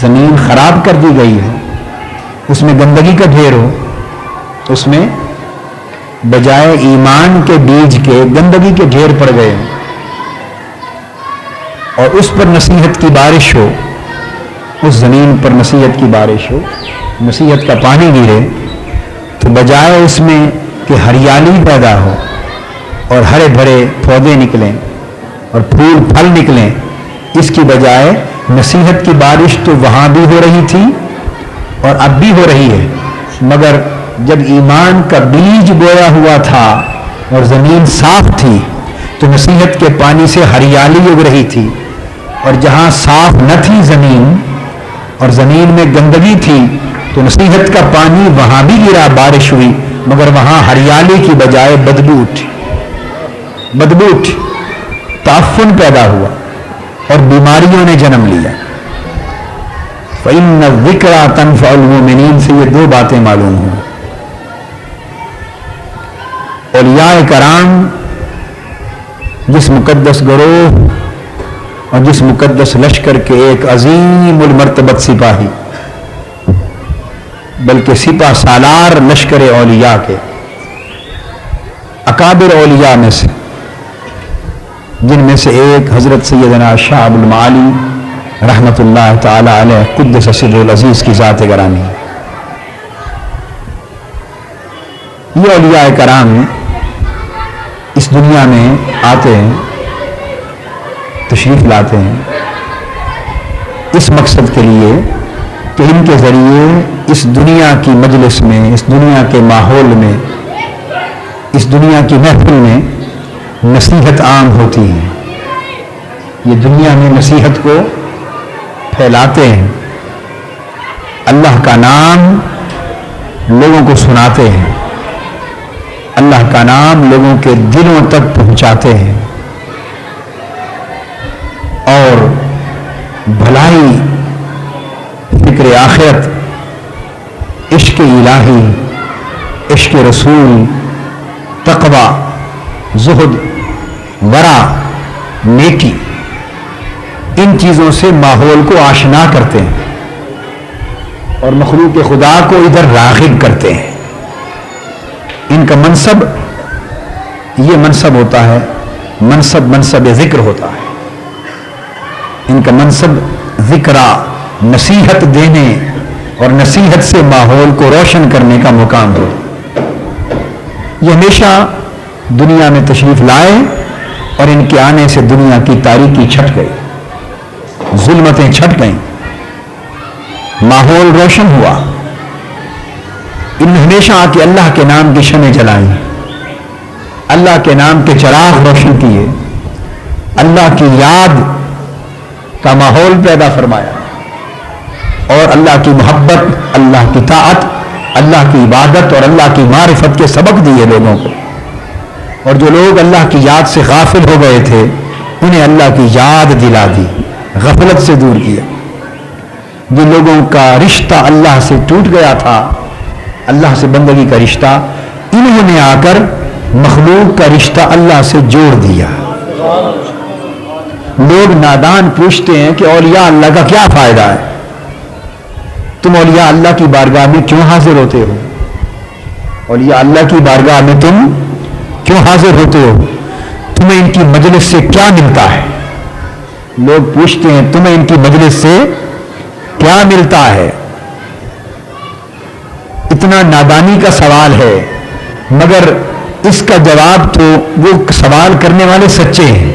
زمین خراب کر دی گئی ہو، اس میں گندگی کا ڈھیر ہو، اس میں بجائے ایمان کے بیج کے گندگی کے ڈھیر پڑ گئے ہوں، اور اس پر نصیحت کی بارش ہو، اس زمین پر نصیحت کی بارش ہو، نصیحت کا پانی گرے، تو بجائے اس میں کہ ہریالی پیدا ہو اور ہرے بھرے پودے نکلیں اور پھول پھل نکلیں، اس کی بجائے نصیحت کی بارش تو وہاں بھی ہو رہی تھی اور اب بھی ہو رہی ہے، مگر جب ایمان کا بیج بویا ہوا تھا اور زمین صاف تھی تو نصیحت کے پانی سے ہریالی اگ رہی تھی، اور جہاں صاف نہ تھی زمین اور زمین میں گندگی تھی تو نصیحت کا پانی وہاں بھی گرا، بارش ہوئی، مگر وہاں ہریالی کی بجائے بدبو اٹھی، تعفن پیدا ہوا اور بیماریوں نے جنم لیا۔ فَإِنَّ الذِّكْرَىٰ تَنفَعُ الْمُؤْمِنِينَ سے یہ دو باتیں معلوم ہوں۔ اولیاء کرام جس مقدس گروہ اور جس مقدس لشکر کے ایک عظیم المرتبت سپاہی، بلکہ سپہ سالار لشکر اولیاء کے اکابر اولیاء میں سے، جن میں سے ایک حضرت سیدنا شاہ ابو المعالی رحمت اللہ تعالی علیہ قدس سر العزیز کی ذات گرامی، یہ اولیاء کرام اس دنیا میں آتے ہیں، تشریف لاتے ہیں اس مقصد کے لیے کہ ان کے ذریعے اس دنیا کی مجلس میں، اس دنیا کے ماحول میں، اس دنیا کی محفل میں نصیحت عام ہوتی ہے۔ یہ دنیا میں نصیحت کو پھیلاتے ہیں، اللہ کا نام لوگوں کو سناتے ہیں، اللہ کا نام لوگوں کے دلوں تک پہنچاتے ہیں، اور بھلائی، فکر آخرت، عشق الہی، عشق رسول، تقوی، زہد، ورع، نیکی، ان چیزوں سے ماحول کو آشنا کرتے ہیں اور مخلوق خدا کو ادھر راغب کرتے ہیں۔ ان کا منصب یہ منصب ہوتا ہے، منصب ذکر ہوتا ہے، ان کا منصب ذکرہ، نصیحت دینے اور نصیحت سے ماحول کو روشن کرنے کا مقام ہو۔ یہ ہمیشہ دنیا میں تشریف لائے اور ان کے آنے سے دنیا کی تاریکی چھٹ گئی، ظلمتیں چھٹ گئیں، ماحول روشن ہوا۔ ان نے ہمیشہ آ کے اللہ کے نام کی شمع جلائیں، اللہ کے نام کے چراغ روشن کیے، اللہ کی یاد کا ماحول پیدا فرمایا، اور اللہ کی محبت، اللہ کی طاعت، اللہ کی عبادت اور اللہ کی معرفت کے سبق دیے لوگوں کو، اور جو لوگ اللہ کی یاد سے غافل ہو گئے تھے انہیں اللہ کی یاد دلا دی، غفلت سے دور کیا۔ جن لوگوں کا رشتہ اللہ سے ٹوٹ گیا تھا، اللہ سے بندگی کا رشتہ، انہوں نے آ کر مخلوق کا رشتہ اللہ سے جوڑ دیا۔ لوگ نادان پوچھتے ہیں کہ اولیاء اللہ کا کیا فائدہ ہے؟ تم اولیاء اللہ کی بارگاہ میں کیوں حاضر ہوتے ہو؟ اولیاء اللہ کی بارگاہ میں تم کیوں حاضر ہوتے ہو؟ تمہیں ان کی مجلس سے کیا ملتا ہے؟ لوگ پوچھتے ہیں تمہیں ان کی مجلس سے کیا ملتا ہے؟ اتنا نادانی کا سوال ہے، مگر اس کا جواب تو وہ سوال کرنے والے سچے ہیں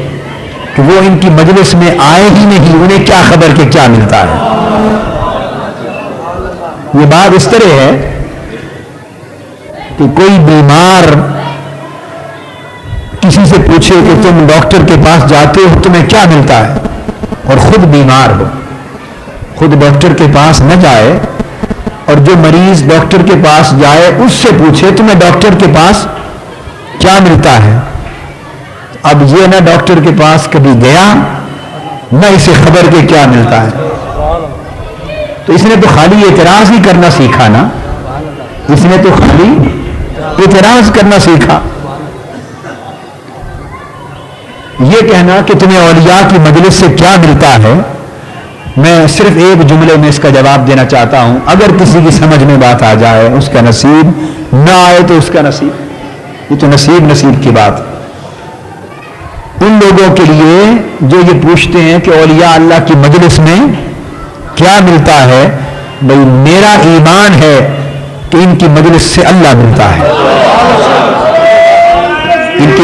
کہ وہ ان کی مجلس میں آئے ہی نہیں، انہیں کیا خبر کہ کیا ملتا ہے۔ یہ بات اس طرح ہے کہ کوئی بیمار کسی سے پوچھے کہ تم ڈاکٹر کے پاس جاتے ہو تمہیں کیا ملتا ہے، اور خود بیمار ہو، خود ڈاکٹر کے پاس نہ جائے، اور جو مریض ڈاکٹر کے پاس جائے اس سے پوچھے تمہیں ڈاکٹر کے پاس کیا ملتا ہے۔ اب یہ نہ ڈاکٹر کے پاس کبھی گیا نہ اسے خبر کہ کیا ملتا ہے، تو اس نے تو خالی اعتراض ہی کرنا سیکھا نا، اس نے تو خالی اعتراض کرنا سیکھا۔ یہ کہنا کہ تمہیں اولیاء کی مجلس سے کیا ملتا ہے، میں صرف ایک جملے میں اس کا جواب دینا چاہتا ہوں. اگر کسی کی سمجھ میں بات آ جائے اس کا نصیب، نہ آئے تو اس کا نصیب. یہ تو نصیب کی بات. ان لوگوں کے لیے جو یہ پوچھتے ہیں کہ اولیاء اللہ کی مجلس میں کیا ملتا ہے، بھئی میرا ایمان ہے کہ ان کی مجلس سے اللہ ملتا ہے. ان کی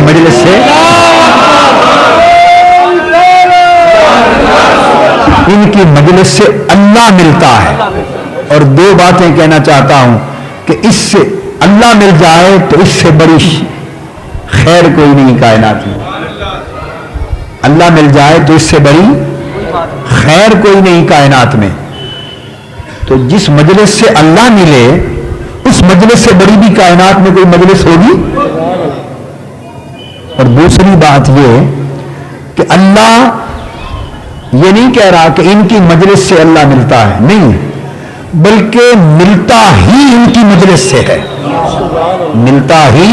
مجلس سے اللہ ملتا ہے. اور دو باتیں کہنا چاہتا ہوں کہ اس سے اللہ مل جائے تو اس سے بڑی خیر کوئی نہیں کائنات میں. اللہ مل جائے تو اس سے بڑی خیر کوئی نہیں کائنات میں. تو جس مجلس سے اللہ ملے اس مجلس سے بڑی بھی کائنات میں کوئی مجلس ہوگی. اور دوسری بات یہ کہ اللہ یہ نہیں کہہ رہا کہ ان کی مجلس سے اللہ ملتا ہے، نہیں، بلکہ ملتا ہی ان کی مجلس سے ہے. ملتا ہی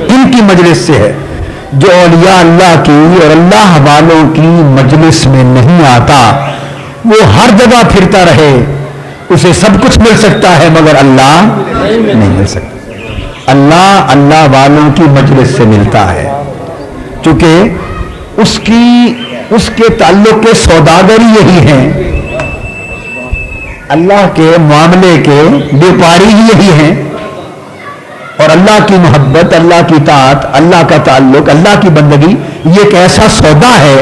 ان کی مجلس سے ہے. جو اولیاء اللہ کی اور اللہ والوں کی مجلس میں نہیں آتا وہ ہر جگہ پھرتا رہے، اسے سب کچھ مل سکتا ہے مگر اللہ نہیں مل سکتا. اللہ والوں کی مجلس سے ملتا ہے، چونکہ اس کے تعلق کے سوداگر یہی ہیں، اللہ کے معاملے کے بیپاری ہی یہی ہیں. اور اللہ کی محبت، اللہ کی طاعت، اللہ کا تعلق، اللہ کی بندگی یہ ایک ایسا سودا ہے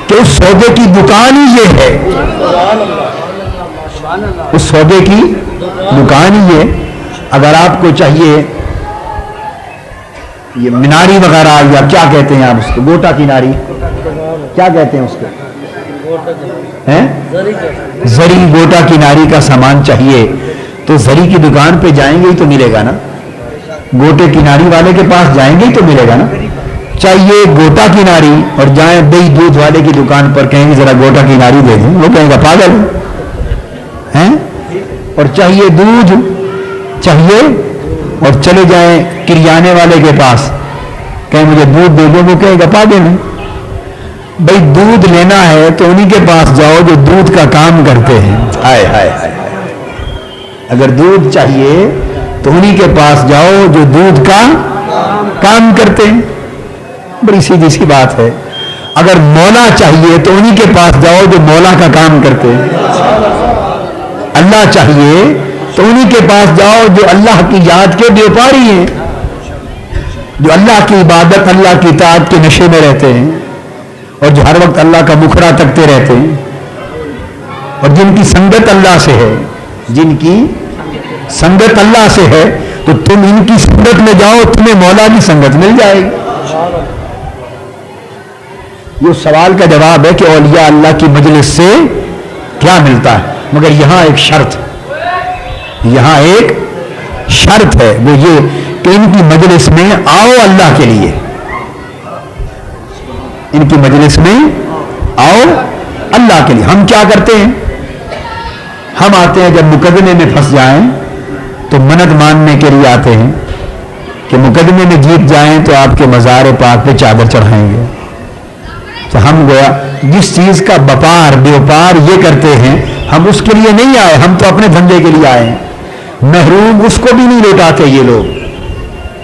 کہ اس سودے کی دکان ہی یہ ہے. اس سودے کی دکان ہی یہ. اگر آپ کو چاہیے یہ مناری وغیرہ یا کیا کہتے ہیں آپ اس کو، گوٹا کی ناری کیا کہتے ہیں اس کو، زری گوٹا کی ناری کا سامان چاہیے تو زری کی دکان پہ جائیں گے ہی تو ملے گا نا. گوٹے کی ناری والے کے پاس جائیں گے ہی تو ملے گا نا. چاہیے گوٹا کی ناری اور جائیں دہی دودھ والے کی دکان پر کہیں گے ذرا گوٹا کی ناری دے دیں، وہ کہیں گا پاگل ہیں. اور چاہیے دودھ چاہیے اور چلے جائیں کریانے والے کے پاس کہیں مجھے دودھ دے دو، وہ کہے گا پاگل ہے. بھائی دودھ لینا ہے تو انہی کے پاس جاؤ جو دودھ کا کام کرتے ہیں. ہائے ہائے ہائے. اگر دودھ چاہیے تو انہی کے پاس جاؤ جو دودھ کا کام کرتے ہیں. بڑی سیدھی سی بات ہے. اگر مولا چاہیے تو انہی کے پاس جاؤ جو مولا کا کام کرتے ہیں. اللہ چاہیے تو انہی کے پاس جاؤ جو اللہ کی یاد کے بیوپاری ہیں، جو اللہ کی عبادت، اللہ کی اطاعت کے نشے میں رہتے ہیں اور جو ہر وقت اللہ کا مکھڑا تکتے رہتے ہیں اور جن کی سنگت اللہ سے ہے. جن کی سنگت اللہ سے ہے تو تم ان کی سنگت میں جاؤ، تمہیں مولا کی سنگت مل جائے گی. یہ سوال کا جواب ہے کہ اولیاء اللہ کی مجلس سے کیا ملتا ہے. مگر یہاں ایک شرط ہے، وہ یہ کہ ان کی مجلس میں آؤ اللہ کے لیے. ان کی مجلس میں آؤ اللہ کے لیے. ہم کیا کرتے ہیں؟ ہم آتے ہیں جب مقدمے میں پھنس جائیں تو منت ماننے کے لیے آتے ہیں کہ مقدمے میں جیت جائیں تو آپ کے مزار پاک پہ چادر چڑھائیں گے. تو ہم گویا جس چیز کا بیوپار یہ کرتے ہیں ہم اس کے لیے نہیں آئے، ہم تو اپنے دھندے کے لیے آئے ہیں. محروم اس کو بھی نہیں لوٹاتے. یہ لوگ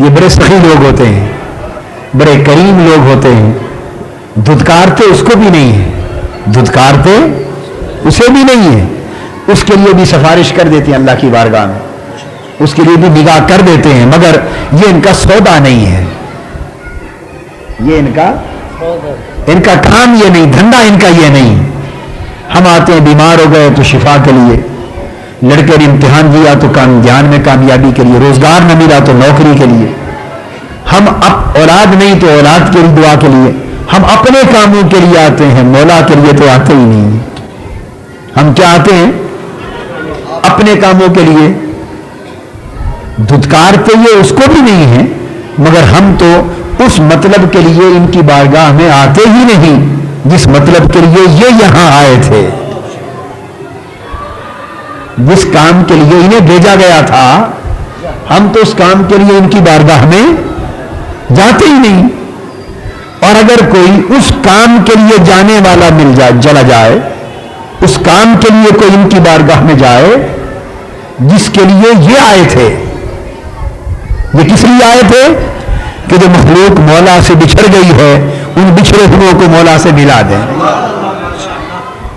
یہ بڑے سخی لوگ ہوتے ہیں، بڑے کریم لوگ ہوتے ہیں. دھتکارتے اس کو بھی نہیں ہے، دھتکارتے اسے بھی نہیں ہے. اس کے لیے بھی سفارش کر دیتے ہیں اللہ کی بارگاہ میں، اس کے لیے بھی نگاہ کر دیتے ہیں، مگر یہ ان کا سودا نہیں ہے. یہ ان کا کام یہ نہیں، دھندا ان کا یہ نہیں. ہم آتے ہیں بیمار ہو گئے تو شفا کے لیے، لڑکے نے امتحان دیا تو امتحان میں کامیابی کے لیے، روزگار نہ ملا تو نوکری کے لیے. ہم اب اولاد نہیں تو اولاد کے لیے دعا کے لیے. ہم اپنے کاموں کے لیے آتے ہیں، مولا کے لیے تو آتے ہی نہیں. ہم کیا آتے ہیں؟ اپنے کاموں کے لیے. دھتکارتے یہ اس کو بھی نہیں ہے، مگر ہم تو اس مطلب کے لیے ان کی بارگاہ میں آتے ہی نہیں جس مطلب کے لیے یہ یہاں آئے تھے. جس کام کے لیے انہیں بھیجا گیا تھا ہم تو اس کام کے لیے ان کی بارگاہ میں جاتے ہی نہیں. اور اگر کوئی اس کام کے لیے جانے والا چلا جائے اس کام کے لیے کوئی ان کی بارگاہ میں جائے جس کے لیے یہ آئے تھے. یہ کس لیے آئے تھے؟ کہ جو مخلوق مولا سے بچھڑ گئی ہے ان بچھڑے ہوئوں کو مولا سے ملا دیں.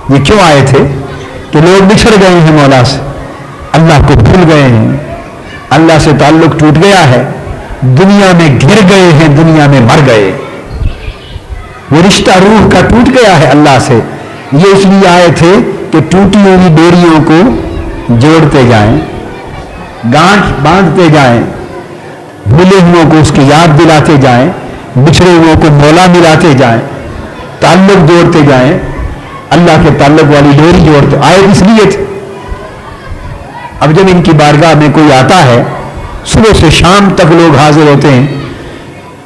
یہ کیوں آئے تھے؟ کہ لوگ بچھڑ گئے ہیں مولا سے، اللہ کو بھول گئے ہیں، اللہ سے تعلق ٹوٹ گیا ہے، دنیا میں گر گئے ہیں، دنیا میں مر گئے، وہ رشتہ روح کا ٹوٹ گیا ہے اللہ سے. یہ اس لیے آئے تھے کہ ٹوٹی ہوئی ڈوریوں کو جوڑتے جائیں، گانٹھ باندھتے جائیں، بھولے ہوئوں کو اس کی یاد دلاتے جائیں، بچھڑے ہوئوں کو مولا ملاتے جائیں، تعلق جوڑتے جائیں، اللہ کے تعلق والی ڈوری جوڑتے آئے اس لیے تھے. اب جب ان کی بارگاہ میں کوئی آتا ہے، صبح سے شام تک لوگ حاضر ہوتے ہیں،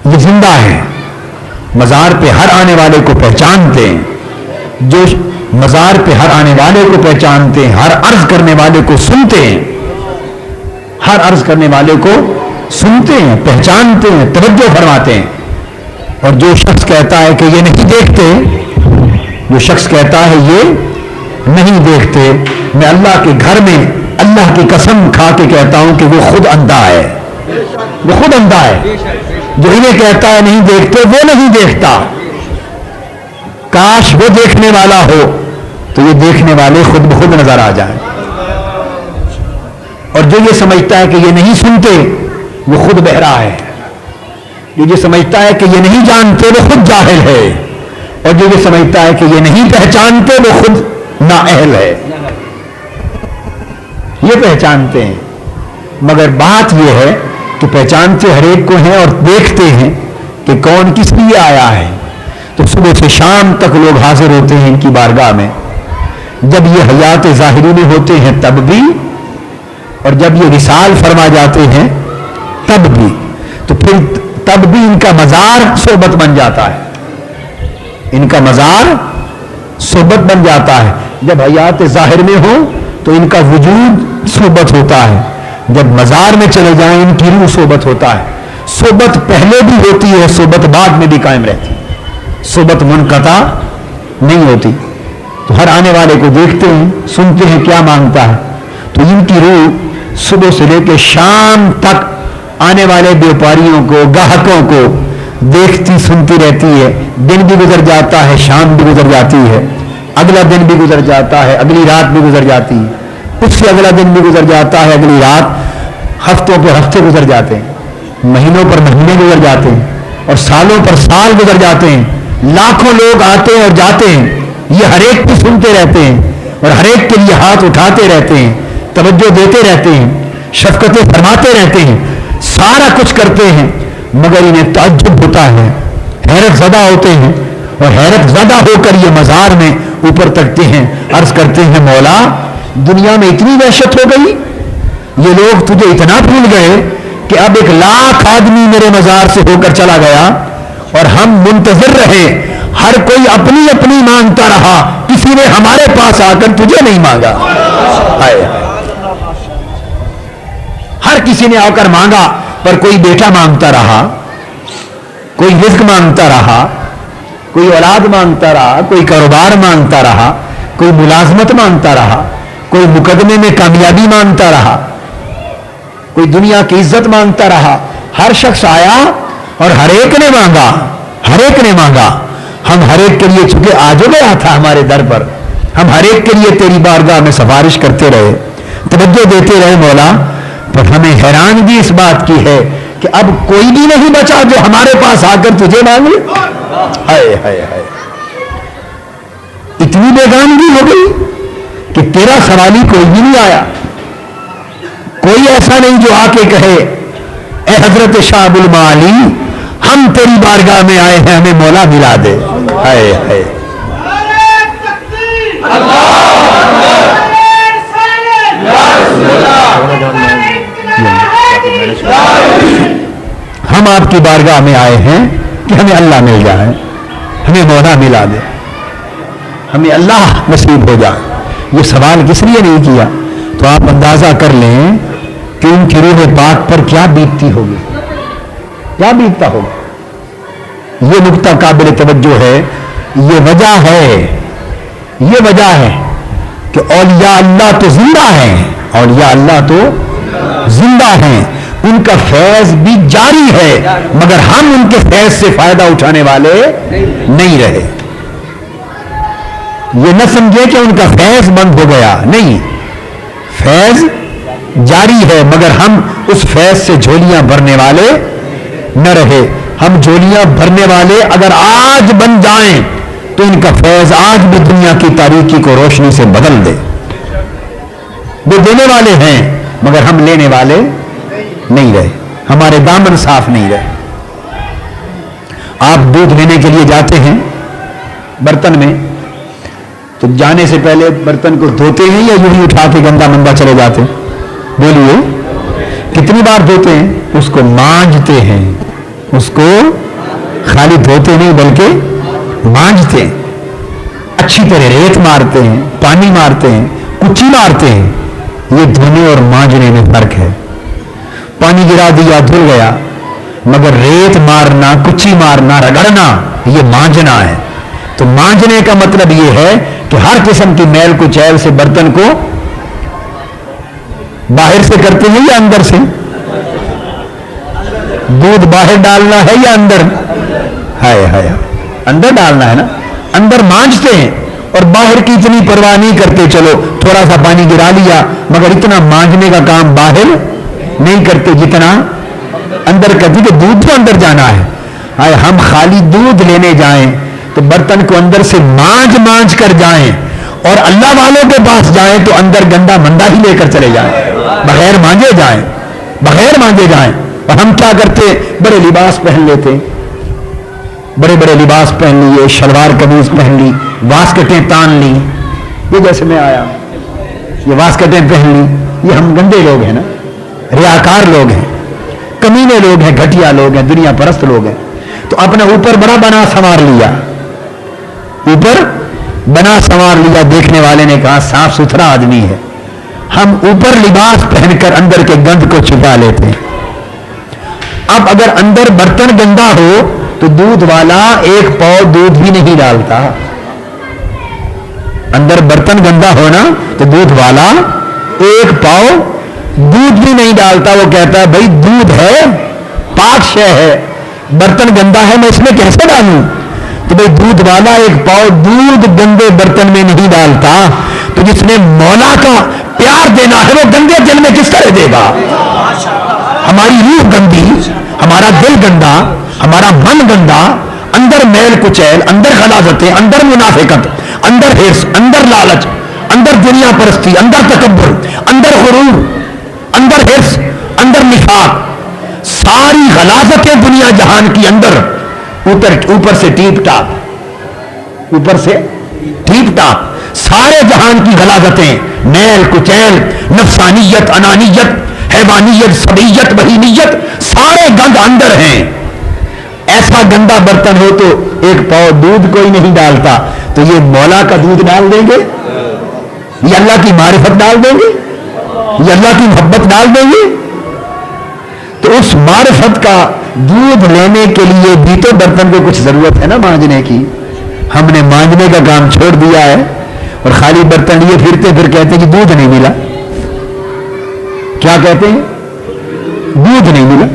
یہ زندہ ہے، مزار پہ ہر آنے والے کو پہچانتے ہیں. جو مزار پہ ہر آنے والے کو پہچانتے ہیں، ہر عرض کرنے والے کو سنتے ہیں، ہر عرض کرنے والے کو سنتے ہیں، پہچانتے ہیں، توجہ فرماتے ہیں. اور جو شخص کہتا ہے کہ یہ نہیں دیکھتے، جو شخص کہتا ہے یہ نہیں دیکھتے، میں اللہ کے گھر میں اللہ کی قسم کھا کے کہتا ہوں کہ وہ خود اندھا ہے، وہ خود اندھا ہے. جو انہیں کہتا ہے نہیں دیکھتے، وہ نہیں دیکھتا. کاش وہ دیکھنے والا ہو تو یہ دیکھنے والے خود بخود نظر آ جائیں. اور جو یہ سمجھتا ہے کہ یہ نہیں سنتے وہ خود بہرا ہے. جو یہ سمجھتا ہے کہ یہ نہیں جانتے وہ خود جاہل ہے. اور جو یہ سمجھتا ہے کہ یہ نہیں پہچانتے وہ خود نااہل ہے. یہ پہچانتے ہیں، مگر بات یہ ہے کہ پہچانتے ہر ایک کو ہیں اور دیکھتے ہیں کہ کون کس لیے آیا ہے. تو صبح سے شام تک لوگ حاضر ہوتے ہیں ان کی بارگاہ میں. جب یہ حیات ظاہری میں ہوتے ہیں تب بھی، اور جب یہ وصال فرما جاتے ہیں تب بھی. تو پھر تب بھی ان کا مزار صحبت بن جاتا ہے، ان کا مزار صحبت بن جاتا ہے. جب حیات ظاہر میں ہو تو ان کا وجود صحبت ہوتا ہے، جب مزار میں چلے جائیں ان کی روح صحبت ہوتا ہے. صحبت پہلے بھی ہوتی ہے، صحبت بعد میں بھی قائم رہتی ہے، صحبت منقطع نہیں ہوتی. تو ہر آنے والے کو دیکھتے ہیں، سنتے ہیں کیا مانگتا ہے. تو ان کی روح صبح سے لے کے شام تک آنے والے بیوپاریوں کو، گاہکوں کو دیکھتی سنتی رہتی ہے. دن بھی گزر جاتا ہے، شام بھی گزر جاتی ہے، اگلا دن بھی گزر جاتا ہے، اگلی رات بھی گزر جاتی ہے، اس سے اگلا دن بھی گزر جاتا ہے، اگلی رات. ہفتوں پر ہفتے گزر جاتے ہیں، مہینوں پر مہینے گزر جاتے ہیں، اور سالوں پر سال گزر جاتے ہیں. لاکھوں لوگ آتے ہیں اور جاتے ہیں. یہ ہر ایک کی سنتے رہتے ہیں اور ہر ایک کے لیے ہاتھ اٹھاتے رہتے ہیں، توجہ دیتے رہتے ہیں، شفقتیں فرماتے رہتے ہیں، سارا کچھ کرتے ہیں. مگر انہیں تعجب ہوتا ہے، حیرت زدہ ہوتے ہیں، اور حیرت زدہ ہو کر یہ مزار میں اوپر تکتے ہیں، عرض کرتے ہیں مولا دنیا میں اتنی وحشت ہو گئی، یہ لوگ تجھے اتنا بھول گئے کہ اب 1,00,000 آدمی میرے مزار سے ہو کر چلا گیا اور ہم منتظر رہے، ہر کوئی اپنی اپنی مانگتا رہا، کسی نے ہمارے پاس آ کر تجھے نہیں مانگا. ہر کسی نے آ کر مانگا پر کوئی بیٹا مانگتا رہا، کوئی رزق مانگتا رہا، کوئی اولاد مانگتا رہا، کوئی کاروبار مانگتا رہا، کوئی ملازمت مانگتا رہا، کوئی مقدمے میں کامیابی مانگتا رہا، کوئی دنیا کی عزت مانگتا رہا. ہر شخص آیا اور ہر ایک نے مانگا، ہر ایک نے مانگا. ہم ہر ایک کے لیے چونکہ آ جو گیا تھا ہمارے در پر، ہم ہر ایک کے لیے تیری بارگاہ میں سفارش کرتے رہے، توجہ دیتے رہے مولا. پر ہمیں حیرانگی اس بات کی ہے کہ اب کوئی بھی نہیں بچا جو ہمارے پاس آ کر تجھے مانگے. ہائے ہائے ہائے، اتنی بیگانگی ہو گئی کہ تیرا سوالی کوئی بھی نہیں آیا. کوئی ایسا نہیں جو آ کے کہے اے حضرت شاہ المعالی ہم تیری بارگاہ میں آئے ہیں، ہمیں مولا ملا دے. ہائے ہائے، ہم آپ کی بارگاہ میں آئے ہیں کہ ہمیں اللہ مل جائے، ہمیں مولا ملا دے، ہمیں اللہ نصیب ہو جائے. یہ سوال کس لیے نہیں کیا؟ تو آپ اندازہ کر لیں کہ ان کی روح پاک پر کیا بیتتی ہوگی، کیا بیتتا ہوگا. یہ نقطہ قابل توجہ ہے. یہ وجہ ہے کہ اولیاء اللہ تو زندہ ہیں، اولیاء اللہ تو زندہ ہیں، ان کا فیض بھی جاری ہے، مگر ہم ان کے فیض سے فائدہ اٹھانے والے نہیں رہے۔ یہ نہ سمجھے کہ ان کا فیض بند ہو گیا، نہیں، فیض جاری ہے، مگر ہم اس فیض سے جھولیاں بھرنے والے نہ رہے۔ ہم جھولیاں بھرنے والے اگر آج بن جائیں تو ان کا فیض آج بھی دنیا کی تاریکی کو روشنی سے بدل دے۔ وہ دینے والے ہیں مگر ہم لینے والے نہیں رہے، ہمارے دامن صاف نہیں رہے۔ آپ دودھ لینے کے لیے جاتے ہیں برتن میں، تو جانے سے پہلے برتن کو دھوتے ہیں یا یوں ہی اٹھا کے گندا مندا چلے جاتے ہیں؟ بولیے، کتنی بار دھوتے ہیں؟ اس کو مانجتے ہیں، اس کو خالی دھوتے نہیں بلکہ مانجتے ہیں، اچھی طرح ریت مارتے ہیں، پانی مارتے ہیں، کچی مارتے ہیں۔ یہ دھونے اور مانجنے میں فرق ہے۔ پانی گرا دیا دھل گیا، مگر ریت مارنا، کچی مارنا، رگڑنا یہ مانجنا ہے۔ تو مانجنے کا مطلب یہ ہے کہ ہر قسم کی میل کچیل سے برتن کو باہر سے کرتے ہیں یا اندر سے؟ دودھ باہر ڈالنا ہے یا اندر؟ ہائے ہائے، اندر ڈالنا ہے نا، اندر مانجتے ہیں اور باہر کی اتنی پرواہ نہیں کرتے، چلو تھوڑا سا پانی گرا لیا، مگر اتنا مانجنے کا کام باہر نہیں کرتے جتنا اندر کرتے کہ دودھ تو اندر جانا ہے۔ ہائے، ہم خالی دودھ لینے جائیں تو برتن کو اندر سے مانج کر جائیں، اور اللہ والوں کے پاس جائیں تو اندر گندا مندا ہی لے کر چلے جائیں، بغیر مانجے جائیں، بغیر مانجے جائیں۔ اور ہم کیا کرتے؟ بڑے لباس پہن لیتے، بڑے بڑے لباس پہن لیے، شلوار قمیض پہن لی، واسکٹیں تان لی، یہ جیسے میں آیا یہ واسکٹیں پہن لی، یہ ہم گندے لوگ ہیں نا، ریاکار لوگ ہیں، کمینے لوگ ہیں، گھٹیا لوگ ہیں، دنیا پرست لوگ ہیں۔ تو اپنا اوپر بڑا بنا سنوار لیا، اوپر بنا سنوار لیا، دیکھنے والے نے کہا صاف ستھرا آدمی ہے۔ ہم اوپر لباس پہن کر اندر کے گند کو چھپا لیتے ہیں۔ اب اگر اندر برتن گندا ہو تو دودھ والا ایک پاؤ دودھ بھی نہیں ڈالتا۔ اندر برتن گندا ہونا تو دودھ والا ایک پاؤ دودھ بھی نہیں ڈالتا۔ وہ کہتا ہے بھائی دودھ ہے، پاک شے ہے، برتن گندا ہے، میں اس میں کیسے ڈالوں؟ تو بھائی دودھ والا ایک پاؤ دودھ گندے برتن میں نہیں ڈالتا، تو جس نے مولا کا پیار دینا ہے وہ گندے دل میں کس طرح دے گا؟ ہماری روح گندی، ہمارا دل گندا، ہمارا من گندا، اندر میل کچیل، اندر غلاظتیں، اندر منافقت، اندر حرص، اندر لالچ، اندر دنیا پرستی، اندر تکبر، اندر غرور، اندر حرص، اندر نفاق، ساری غلاظتیں دنیا جہان کی اندر، اوپر سے ٹیپ ٹاپ، اوپر سے ٹیپ ٹاپ، سارے جہان کی غلاظتیں، میل کچیل، نفسانیت، انانیت، حیوانیت، سبیت، بہیمیت، سارے گند اندر ہیں۔ ایسا گندا برتن ہو تو ایک پاؤ دودھ کوئی نہیں ڈالتا، تو یہ مولا کا دودھ ڈال دیں گے، یہ اللہ کی معرفت ڈال دیں گے، یہ اللہ کی محبت ڈال دیں گے؟ تو اس معرفت کا دودھ لینے کے لیے بھی تو برتن کو کچھ ضرورت ہے نا مانجنے کی۔ ہم نے مانجنے کا کام چھوڑ دیا ہے اور خالی برتن لیے پھرتے، پھر کہتے ہیں کہ دودھ نہیں ملا۔ کیا کہتے ہیں؟ دودھ نہیں ملا۔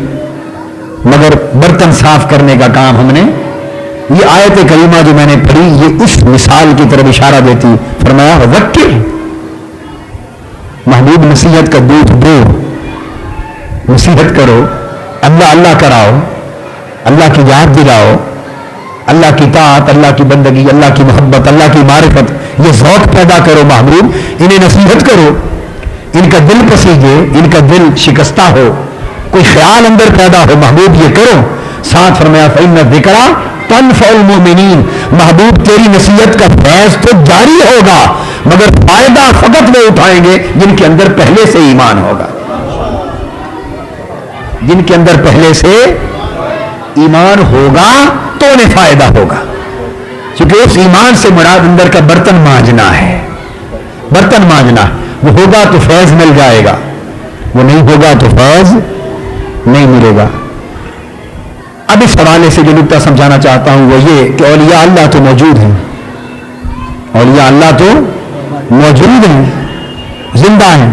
مگر برتن صاف کرنے کا کام ہم نے، یہ آیت کریمہ جو میں نے پڑھی یہ اس مثال کی طرف اشارہ دیتی، فرمایا وذکر، محبوب نصیحت کا دودھ دو، نصیحت کرو، اللہ اللہ کراؤ، اللہ کی یاد دلاؤ، اللہ کی طاعت، اللہ کی بندگی، اللہ کی محبت، اللہ کی معرفت، یہ ذوق پیدا کرو محبوب، انہیں نصیحت کرو، ان کا دل پسیجے، ان کا دل شکستہ ہو، کوئی خیال اندر پیدا ہو، محبوب یہ کرو۔ ساتھ فرمایا فإن الذکریٰ تنفع المؤمنین، محبوب تیری نصیحت کا فیض تو جاری ہوگا، مگر فائدہ فقط وہ اٹھائیں گے جن کے اندر پہلے سے ایمان ہوگا، جن کے اندر پہلے سے ایمان ہوگا تو انہیں فائدہ ہوگا، کیونکہ اس ایمان سے مراد اندر کا برتن مانجنا ہے، برتن مانجنا، وہ ہوگا تو فیض مل جائے گا، وہ نہیں ہوگا تو فیض نہیں ملے گا۔ اب اس حوالے سے جو نکتہ سمجھانا چاہتا ہوں وہ یہ کہ اولیاء اللہ تو موجود ہیں، اولیاء اللہ تو موجود ہیں, زندہ ہیں,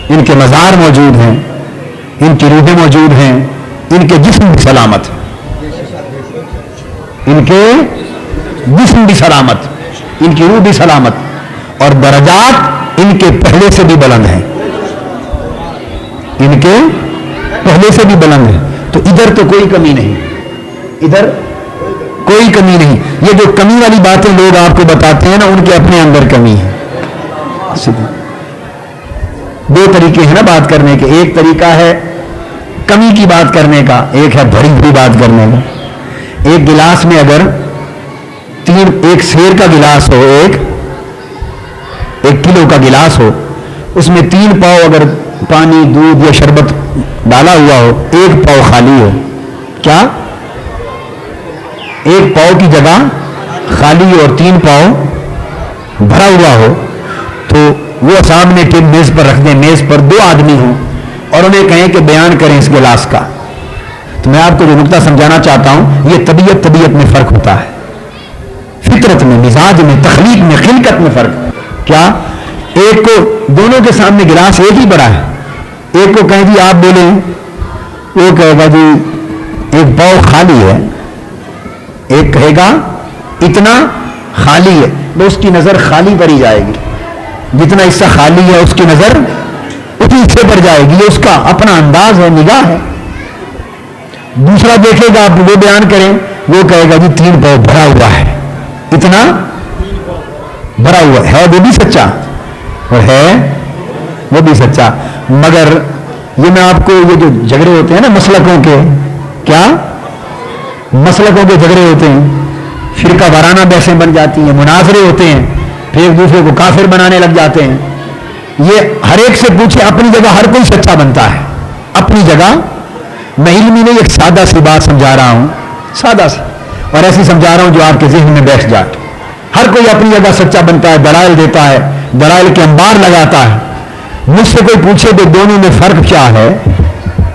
ان کے مزار موجود ہیں, ان کی روحیں موجود ہیں, ان کے جسم بھی سلامت, ان کے جسم بھی سلامت, ان کی روح بھی سلامت, اور درجات ان کے پہلے سے بھی بلند ہیں, ان کے پہلے سے بھی بلند ہیں. تو ادھر تو کوئی کمی نہیں, ادھر کوئی کمی نہیں. یہ جو کمی والی باتیں لوگ آپ کو بتاتے ہیں نا, ان کے اپنے اندر کمی ہے. دو طریقے ہیں نا بات کرنے کے, ایک طریقہ ہے کمی کی بات کرنے کا, ایک ہے بھری بھری بات کرنے کا. ایک گلاس میں اگر ایک سیر کا گلاس ہو, ایک کلو کا گلاس ہو, اس میں 3 پاؤ اگر پانی, دودھ یا شربت ڈالا ہوا ہو, 1 پاؤ خالی ہو, کیا 1 پاؤ کی جگہ خالی اور 3 پاؤ بھرا ہوا ہو, تو وہ سامنے کے میز پر رکھ دیں, میز پر 2 آدمی ہوں اور انہیں کہیں کہ بیان کریں اس گلاس کا. تو میں آپ کو جو نقطہ سمجھانا چاہتا ہوں, یہ طبیعت میں فرق ہوتا ہے, فطرت میں, مزاج میں, تخلیق میں, خلقت میں فرق. کیا ایک کو دونوں کے سامنے گلاس ایک ہی بڑا ہے, ایک کو کہیں جی آپ بولیں, وہ کہے گا جی 1 پاؤ خالی ہے, ایک کہے گا اتنا خالی ہے. تو اس کی نظر خالی پر ہی جائے گی, جتنا حصہ خالی ہے اس کی نظر اسی حصے پر جائے گی. یہ اس کا اپنا انداز ہے, نگاہ ہے. دوسرا دیکھے گا, آپ وہ بیان کریں, وہ کہے گا جی 3 پاؤ بھرا ہوا ہے, اتنا بھرا ہوا ہے. وہ بھی سچا اور ہے وہ بھی سچا. مگر یہ میں آپ کو, یہ جو جھگڑے ہوتے ہیں نا مسلکوں کے, کیا مسلکوں کے جھگڑے ہوتے ہیں, فرقہ وارانہ بحثیں بن جاتی ہیں, مناظرے ہوتے ہیں, پھر ایک دوسرے کو کافر بنانے لگ جاتے ہیں. یہ ہر ایک سے پوچھے, اپنی جگہ ہر کوئی سچا بنتا ہے, اپنی جگہ. میں علمی نہیں, ایک سادہ سی بات سمجھا رہا ہوں, سادہ سی, اور ایسی سمجھا رہا ہوں جو آپ کے ذہن میں بیٹھ جائے. ہر کوئی اپنی جگہ سچا بنتا ہے, دلائل دیتا ہے, دلائل کے انبار لگاتا ہے. مجھ سے کوئی پوچھے کہ دونوں میں فرق کیا ہے,